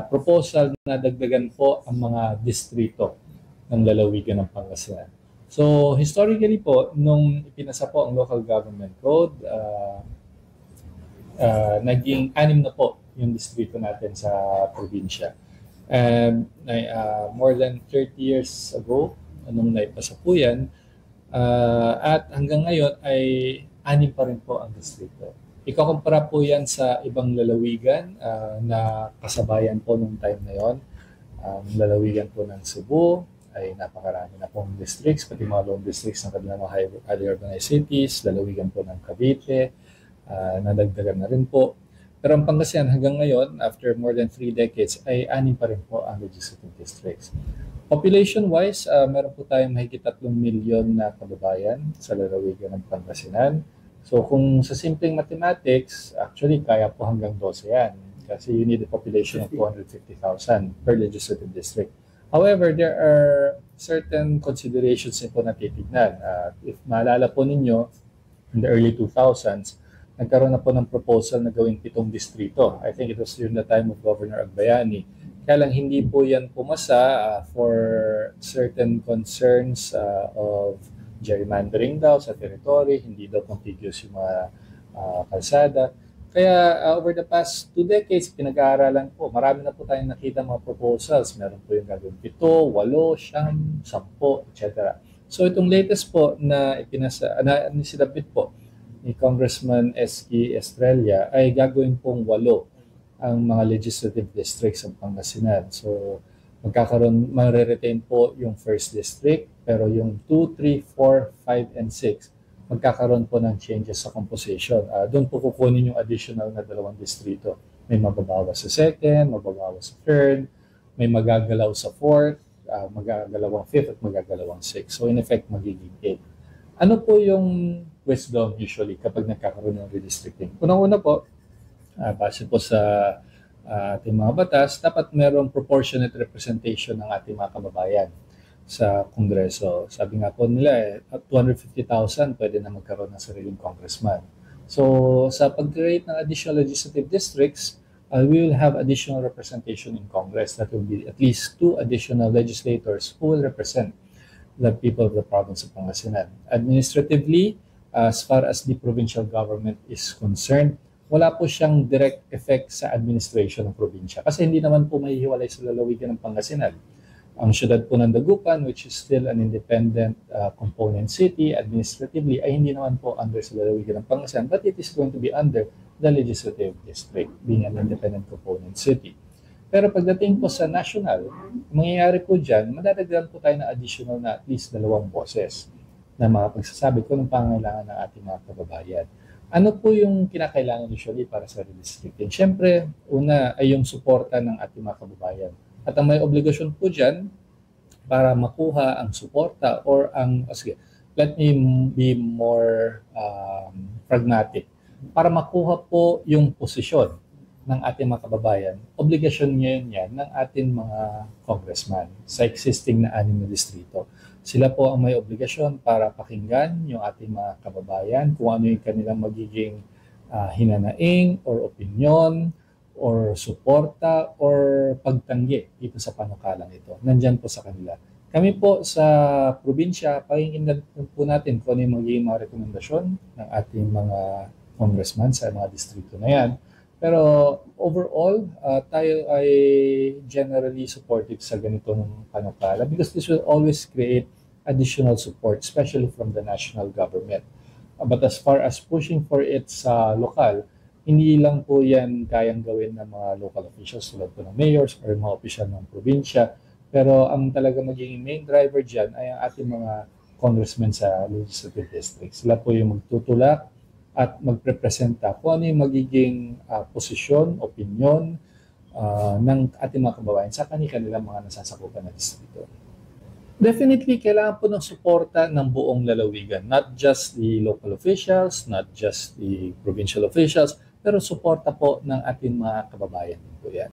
proposal na dagdagan po ang mga distrito ng lalawigan ng Pangasinan. So historically po, nung ipinasa po ang local government code, naging 6 na po yung distrito natin sa probinsya. And more than 30 years ago, nung naipasa po yan, at hanggang ngayon ay 6 pa rin po ang distrito. Ikukumpara po yan sa ibang lalawigan na kasabayan po nung time na yon. Lalawigan po ng Cebu ay napakarami na pong districts, pati mga lone districts ng kanilang mga highly urbanized cities, lalawigan po ng Cavite, nadagdagan na rin po. Pero ang Pangasinan hanggang ngayon, after more than 3 decades, ay 6 pa rin po ang legislative districts. Population-wise, meron po tayong mahigit 3 milyon na kababayan sa lalawigan ng Pangasinan. So kung sa simpleng mathematics, actually kaya po hanggang 12 yan. Kasi you need a population of 250,000 per legislative district. However, there are certain considerations po na titignan. If maalala po ninyo, in the early 2000s, nagkaroon na po ng proposal na gawing 7 distrito. I think it was during the time of Governor Agbayani. Kaya lang hindi po yan pumasa for certain concerns of gerrymandering daw sa territory, hindi daw contiguous yung mga kalsada. Kaya over the past 2 decades, pinag-aaralan po. Marami na po tayong nakita mga proposals. Meron po yung gagawin 7, 8, 9, 10, etc. So itong latest po na sinabit po ni Congressman S.K. Estrella ay gagawin pong 8 ang mga legislative districts sa Pangasinan. So magre-retain po yung 1st district, pero yung 2, 3, 4, 5, and 6, magkakaroon po ng changes sa composition. Doon po kukunin yung additional na 2 distrito. May mababawas sa 2nd, mababawas sa 3rd, may magagalaw sa 4th, magagalawang 5th, at magagalawang 6th. So in effect, magiging 8. Ano po yung wisdom usually kapag nagkakaroon ng redistricting? Unang-una po, base po sa ating mga batas, dapat merong proportionate representation ng ating mga kababayan sa Kongreso. Sabi nga po nila, 250,000 pwede na magkaroon ng sariling congressman. So sa pag-create ng additional legislative districts, we will have additional representation in Congress. That will be at least 2 additional legislators who will represent the people of the province of Pangasinan. Administratively, as far as the provincial government is concerned, wala po siyang direct effect sa administration ng probinsya. Kasi hindi naman po mahihiwalay sa lalawigan ng Pangasinan. Ang syudad po ng Dagupan, which is still an independent component city, administratively, ay hindi naman po under sa lalawigan ng Pangasinan, but it is going to be under the legislative district, being an independent component city. Pero pagdating po sa national, mangyayari po dyan, madadagdagan po tayo na additional na at least 2 boses na mga pagsasabi ko ng pangangailangan ng ating mga kababayan. Ano po yung kinakailangan usually para sa redistricting? Siyempre, una ay yung suporta ng ating mga kababayan. At ang may obligasyon po dyan para makuha ang suporta or let me be more pragmatic. Para makuha po yung posisyon ng ating mga kababayan, obligasyon ngayon yan ng ating mga congressman sa existing na 6 na distrito. Sila po ang may obligasyon para pakinggan yung ating mga kababayan kung ano yung kanilang magiging hinanaing or opinion or suporta or pagtanggi dito sa panukalang ito. Nandyan po sa kanila. Kami po sa probinsya, pakinggan po natin kung ano yung magiging mga rekomendasyon ng ating mga congressman sa mga distrito na yan. Pero overall, tayo ay generally supportive sa ganitong panukala because this will always create additional support, especially from the national government. But as far as pushing for it sa lokal, hindi lang po yan kayang gawin ng mga local officials tulad po ng mayors or mga opisyal ng probinsya. Pero ang talaga magiging main driver dyan ay ang ating mga congressmen sa legislative districts. Sila po yung magtutulak at magrepresenta kung ano yung magiging posisyon, opinyon ng ating mga kababayan sa kanilang mga nasasakupan na distrito. Definitely, kailangan po ng suporta ng buong lalawigan. Not just the local officials, not just the provincial officials, pero suporta po ng ating mga kababayan po yan.